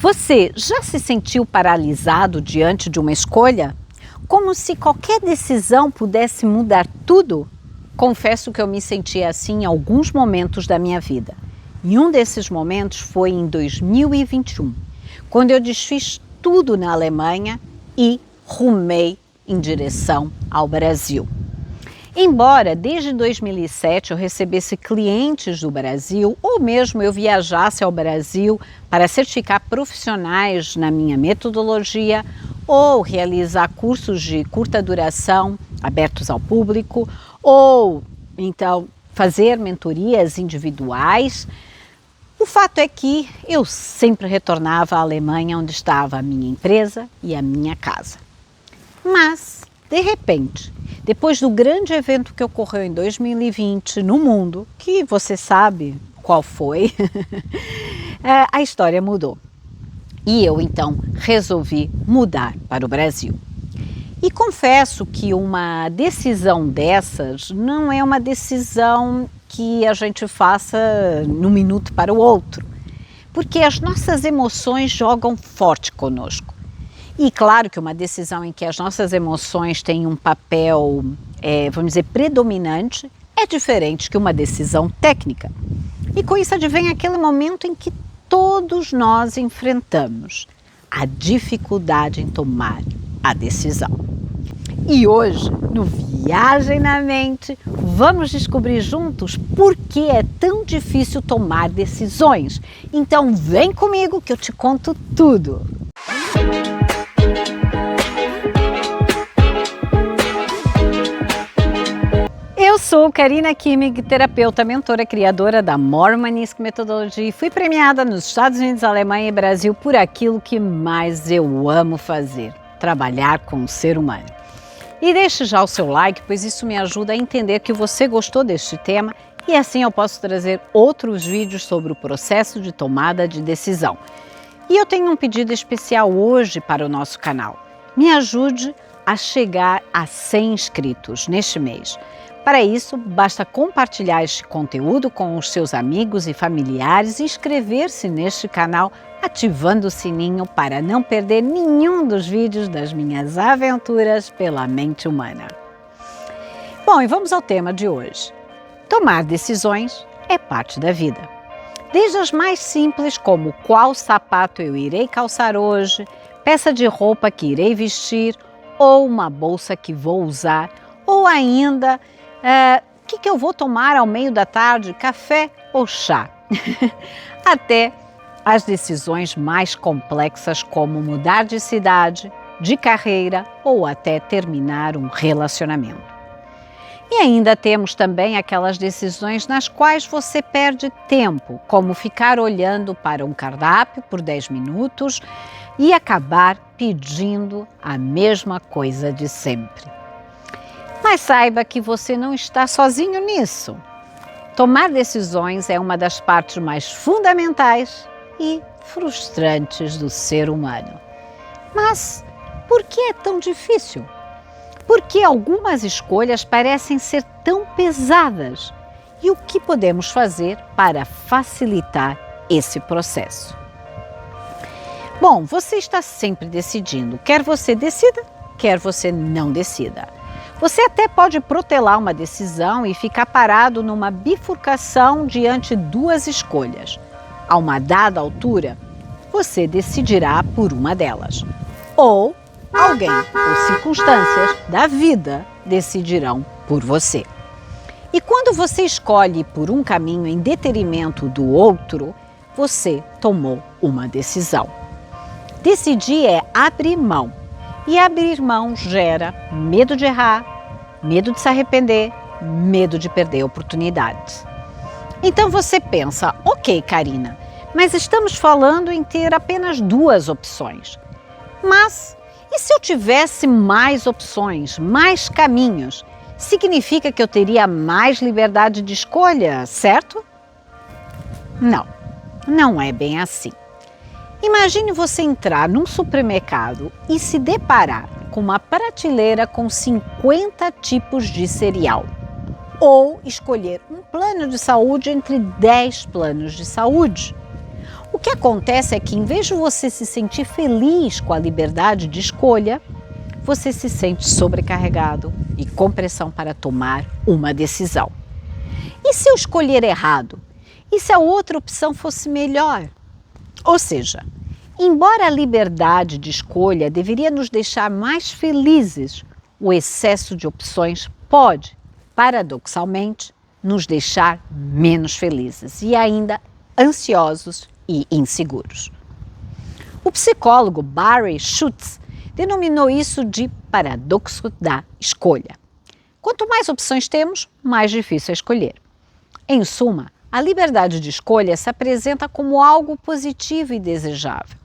Você já se sentiu paralisado diante de uma escolha? Como se qualquer decisão pudesse mudar tudo? Confesso que eu me senti assim em alguns momentos da minha vida. E um desses momentos foi em 2021, quando eu desfiz tudo na Alemanha e rumei em direção ao Brasil. Embora desde 2007 eu recebesse clientes do Brasil ou mesmo eu viajasse ao Brasil para certificar profissionais na minha metodologia ou realizar cursos de curta duração abertos ao público ou então fazer mentorias individuais, o fato é que eu sempre retornava à Alemanha, onde estava a minha empresa e a minha casa. Mas, de repente, depois do grande evento que ocorreu em 2020 no mundo, que você sabe qual foi, a história mudou. E eu então resolvi mudar para o Brasil. E confesso que uma decisão dessas não é uma decisão que a gente faça de um minuto para o outro, porque as nossas emoções jogam forte conosco. E claro que uma decisão em que as nossas emoções têm um papel, vamos dizer, predominante, é diferente que uma decisão técnica. E com isso advém aquele momento em que todos nós enfrentamos a dificuldade em tomar a decisão. E hoje, no Viagem na Mente, vamos descobrir juntos por que é tão difícil tomar decisões. Então vem comigo que eu te conto tudo. Eu sou Karina Kimmig, terapeuta, mentora, criadora da More Humanisk Metodologia e fui premiada nos Estados Unidos, Alemanha e Brasil por aquilo que mais eu amo fazer, trabalhar com o ser humano. E deixe já o seu like, pois isso me ajuda a entender que você gostou deste tema e assim eu posso trazer outros vídeos sobre o processo de tomada de decisão. E eu tenho um pedido especial hoje para o nosso canal. Me ajude a chegar a 100 inscritos neste mês. Para isso, basta compartilhar este conteúdo com os seus amigos e familiares e inscrever-se neste canal ativando o sininho para não perder nenhum dos vídeos das minhas aventuras pela mente humana. Bom, e vamos ao tema de hoje. Tomar decisões é parte da vida. Desde as mais simples, como qual sapato eu irei calçar hoje, peça de roupa que irei vestir, ou uma bolsa que vou usar, ou ainda o que eu vou tomar ao meio da tarde, café ou chá? Até as decisões mais complexas como mudar de cidade, de carreira ou até terminar um relacionamento. E ainda temos também aquelas decisões nas quais você perde tempo, como ficar olhando para um cardápio por 10 minutos e acabar pedindo a mesma coisa de sempre. Mas saiba que você não está sozinho nisso. Tomar decisões é uma das partes mais fundamentais e frustrantes do ser humano. Mas por que é tão difícil? Por que algumas escolhas parecem ser tão pesadas? E o que podemos fazer para facilitar esse processo? Bom, você está sempre decidindo, quer você decida, quer você não decida. Você até pode protelar uma decisão e ficar parado numa bifurcação diante de duas escolhas. A uma dada altura, você decidirá por uma delas. Ou alguém ou circunstâncias da vida decidirão por você. E quando você escolhe por um caminho em detrimento do outro, você tomou uma decisão. Decidir é abrir mão. E abrir mão gera medo de errar, medo de se arrepender, medo de perder oportunidades. Então você pensa, ok, Karina, mas estamos falando em ter apenas duas opções. Mas e se eu tivesse mais opções, mais caminhos? Significa que eu teria mais liberdade de escolha, certo? Não, não é bem assim. Imagine você entrar num supermercado e se deparar com uma prateleira com 50 tipos de cereal. Ou escolher um plano de saúde entre 10 planos de saúde. O que acontece é que, em vez de você se sentir feliz com a liberdade de escolha, você se sente sobrecarregado e com pressão para tomar uma decisão. E se eu escolher errado? E se a outra opção fosse melhor? Ou seja, embora a liberdade de escolha deveria nos deixar mais felizes, o excesso de opções pode, paradoxalmente, nos deixar menos felizes e ainda ansiosos e inseguros. O psicólogo Barry Schutz denominou isso de paradoxo da escolha. Quanto mais opções temos, mais difícil é escolher. Em suma, a liberdade de escolha se apresenta como algo positivo e desejável,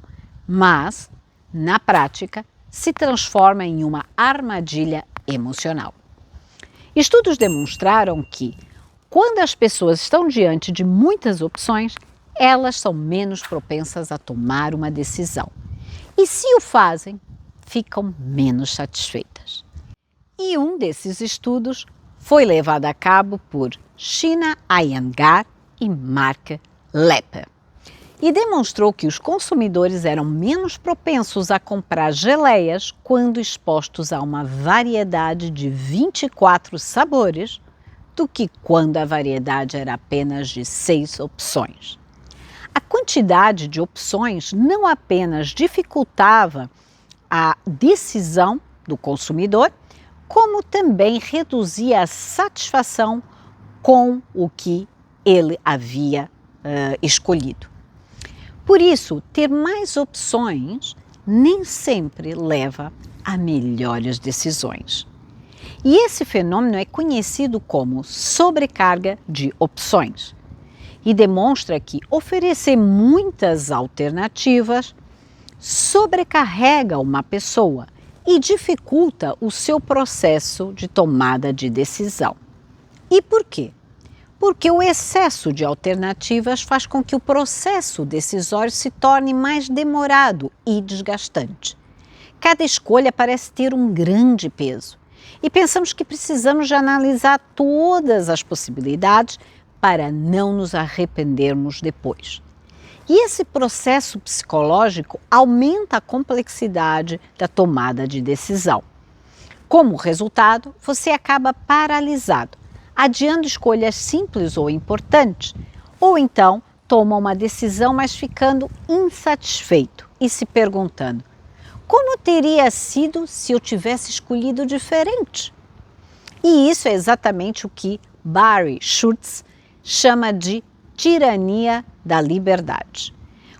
mas, na prática, se transforma em uma armadilha emocional. Estudos demonstraram que, quando as pessoas estão diante de muitas opções, elas são menos propensas a tomar uma decisão. E se o fazem, ficam menos satisfeitas. E um desses estudos foi levado a cabo por Sheena Iyengar e Mark Lepper e demonstrou que os consumidores eram menos propensos a comprar geleias quando expostos a uma variedade de 24 sabores do que quando a variedade era apenas de 6 opções. A quantidade de opções não apenas dificultava a decisão do consumidor, como também reduzia a satisfação com o que ele havia escolhido. Por isso, ter mais opções nem sempre leva a melhores decisões. E esse fenômeno é conhecido como sobrecarga de opções e demonstra que oferecer muitas alternativas sobrecarrega uma pessoa e dificulta o seu processo de tomada de decisão. E por quê? Porque o excesso de alternativas faz com que o processo decisório se torne mais demorado e desgastante. Cada escolha parece ter um grande peso e pensamos que precisamos de analisar todas as possibilidades para não nos arrependermos depois. E esse processo psicológico aumenta a complexidade da tomada de decisão. Como resultado, você acaba paralisado, adiando escolhas simples ou importantes, ou então toma uma decisão, mas ficando insatisfeito e se perguntando: como teria sido se eu tivesse escolhido diferente? E isso é exatamente o que Barry Schutz chama de tirania da liberdade.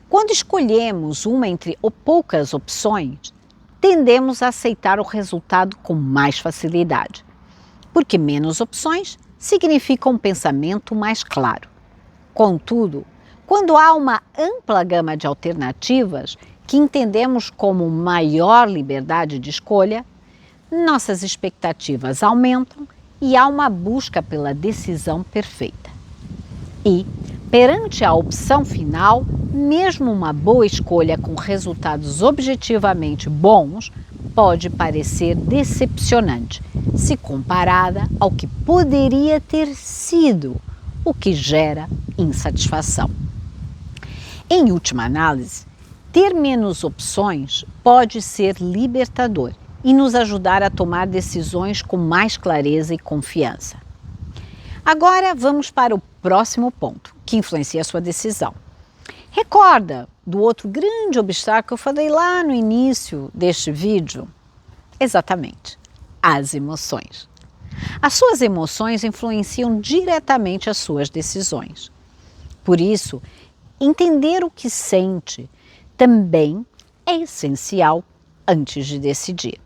Quando escolhemos uma entre poucas opções, tendemos a aceitar o resultado com mais facilidade, porque menos opções significa um pensamento mais claro. Contudo, quando há uma ampla gama de alternativas que entendemos como maior liberdade de escolha, nossas expectativas aumentam e há uma busca pela decisão perfeita. E, perante a opção final, mesmo uma boa escolha com resultados objetivamente bons pode parecer decepcionante se comparada ao que poderia ter sido, o que gera insatisfação. Em última análise, ter menos opções pode ser libertador e nos ajudar a tomar decisões com mais clareza e confiança. Agora vamos para o próximo ponto, que influencia a sua decisão. Recorda do outro grande obstáculo que eu falei lá no início deste vídeo? Exatamente, as emoções. As suas emoções influenciam diretamente as suas decisões. Por isso, entender o que sente também é essencial antes de decidir.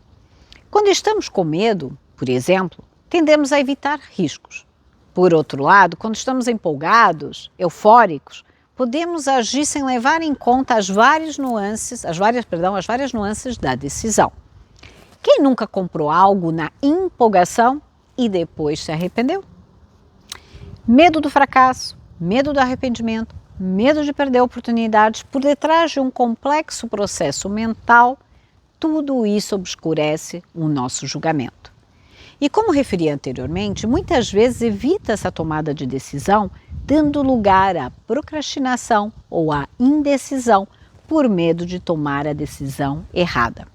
Quando estamos com medo, por exemplo, tendemos a evitar riscos. Por outro lado, quando estamos empolgados, eufóricos, podemos agir sem levar em conta as várias nuances da decisão. Quem nunca comprou algo na empolgação e depois se arrependeu? Medo do fracasso, medo do arrependimento, medo de perder oportunidades por detrás de um complexo processo mental, tudo isso obscurece o nosso julgamento. E como referi anteriormente, muitas vezes evita essa tomada de decisão, dando lugar à procrastinação ou à indecisão por medo de tomar a decisão errada.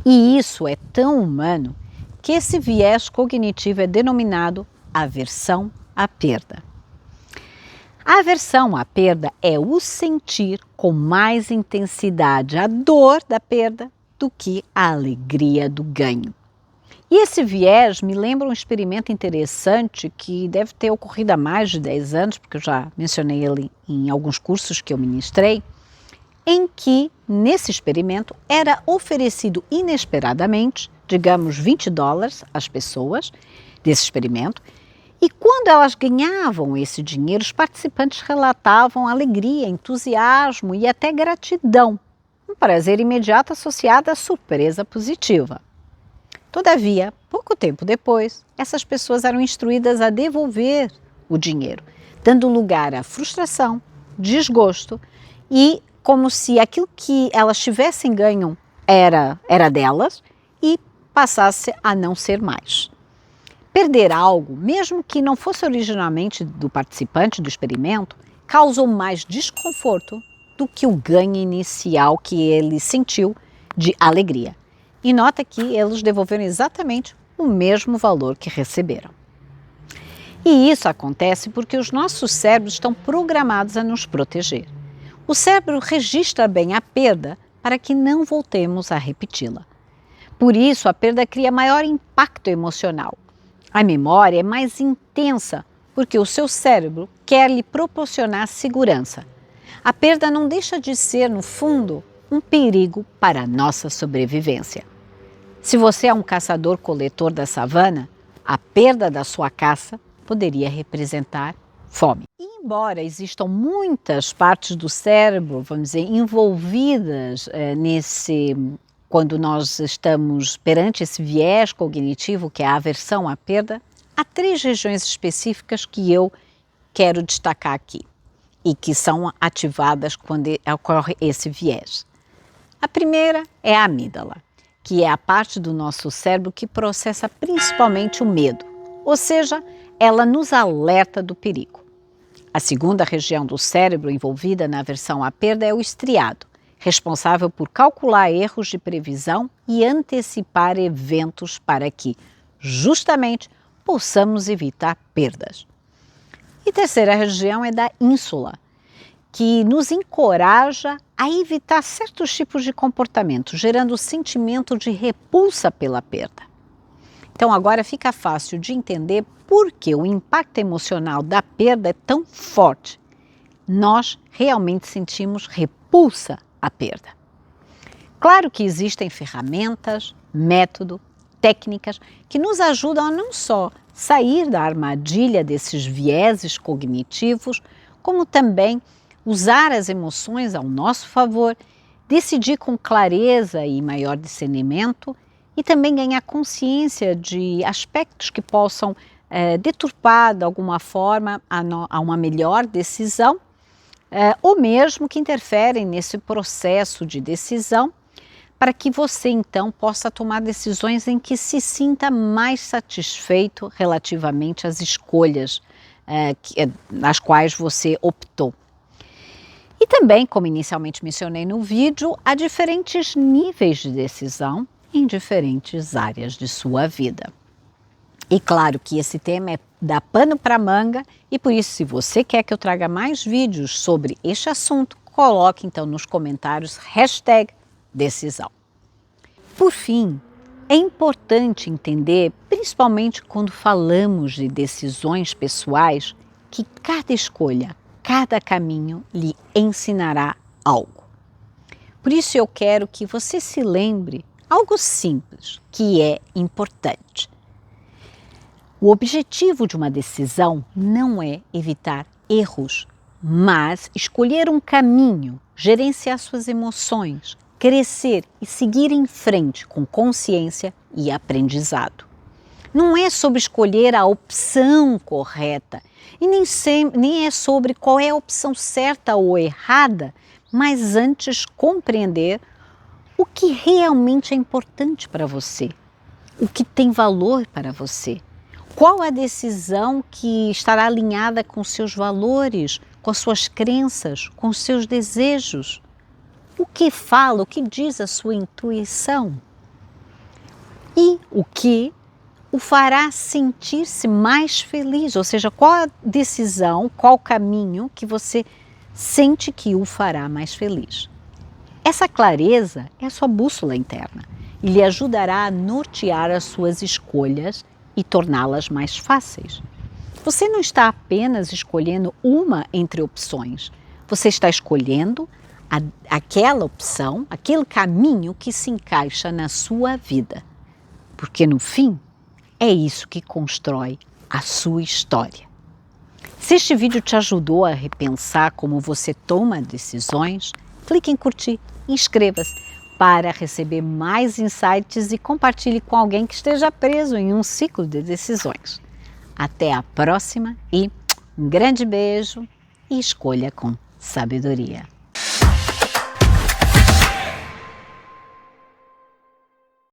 E isso é tão humano que esse viés cognitivo é denominado aversão à perda. A aversão à perda é o sentir com mais intensidade a dor da perda do que a alegria do ganho. E esse viés me lembra um experimento interessante que deve ter ocorrido há mais de 10 anos, porque eu já mencionei ele em alguns cursos que eu ministrei, em que, nesse experimento, era oferecido inesperadamente, digamos, $20 às pessoas desse experimento, e quando elas ganhavam esse dinheiro, os participantes relatavam alegria, entusiasmo e até gratidão, um prazer imediato associado à surpresa positiva. Todavia, pouco tempo depois, essas pessoas eram instruídas a devolver o dinheiro, dando lugar à frustração, desgosto e como se aquilo que elas tivessem ganho era delas e passasse a não ser mais. Perder algo, mesmo que não fosse originalmente do participante do experimento, causou mais desconforto do que o ganho inicial que ele sentiu de alegria. E nota que eles devolveram exatamente o mesmo valor que receberam. E isso acontece porque os nossos cérebros estão programados a nos proteger. O cérebro registra bem a perda para que não voltemos a repeti-la. Por isso, a perda cria maior impacto emocional. A memória é mais intensa porque o seu cérebro quer lhe proporcionar segurança. A perda não deixa de ser, no fundo, um perigo para a nossa sobrevivência. Se você é um caçador-coletor da savana, a perda da sua caça poderia representar fome. E embora existam muitas partes do cérebro, vamos dizer, envolvidas quando nós estamos perante esse viés cognitivo, que é a aversão à perda, há 3 regiões específicas que eu quero destacar aqui e que são ativadas quando ocorre esse viés. A primeira é a amígdala, que é a parte do nosso cérebro que processa principalmente o medo, ou seja, ela nos alerta do perigo. A segunda região do cérebro envolvida na aversão à perda é o estriado, responsável por calcular erros de previsão e antecipar eventos para que, justamente, possamos evitar perdas. E a terceira região é da ínsula, que nos encoraja a evitar certos tipos de comportamento, gerando o sentimento de repulsa pela perda. Então agora fica fácil de entender por que o impacto emocional da perda é tão forte. Nós realmente sentimos repulsa à perda. Claro que existem ferramentas, método, técnicas que nos ajudam a não só sair da armadilha desses vieses cognitivos, como também usar as emoções ao nosso favor, decidir com clareza e maior discernimento e também ganhar consciência de aspectos que possam deturpar de alguma forma a uma melhor decisão ou mesmo que interferem nesse processo de decisão para que você então possa tomar decisões em que se sinta mais satisfeito relativamente às escolhas nas quais você optou. E também, como inicialmente mencionei no vídeo, há diferentes níveis de decisão em diferentes áreas de sua vida. E claro que esse tema dá pano para manga e por isso, se você quer que eu traga mais vídeos sobre este assunto, coloque então nos comentários #decisão. Por fim, é importante entender, principalmente quando falamos de decisões pessoais, que cada escolha, cada caminho lhe ensinará algo. Por isso eu quero que você se lembre algo simples que é importante. O objetivo de uma decisão não é evitar erros, mas escolher um caminho, gerenciar suas emoções, crescer e seguir em frente com consciência e aprendizado. Não é sobre escolher a opção correta e nem é sobre qual é a opção certa ou errada, mas antes compreender o que realmente é importante para você. o que tem valor para você? Qual a decisão que estará alinhada com seus valores, com as suas crenças, com os seus desejos? O que fala, o que diz a sua intuição? E o que o fará sentir-se mais feliz? Ou seja, qual a decisão, qual o caminho que você sente que o fará mais feliz? Essa clareza é a sua bússola interna e lhe ajudará a nortear as suas escolhas e torná-las mais fáceis. Você não está apenas escolhendo uma entre opções, você está escolhendo aquela opção, aquele caminho que se encaixa na sua vida. Porque no fim, é isso que constrói a sua história. Se este vídeo te ajudou a repensar como você toma decisões, clique em curtir, inscreva-se para receber mais insights e compartilhe com alguém que esteja preso em um ciclo de decisões. Até a próxima e um grande beijo e escolha com sabedoria.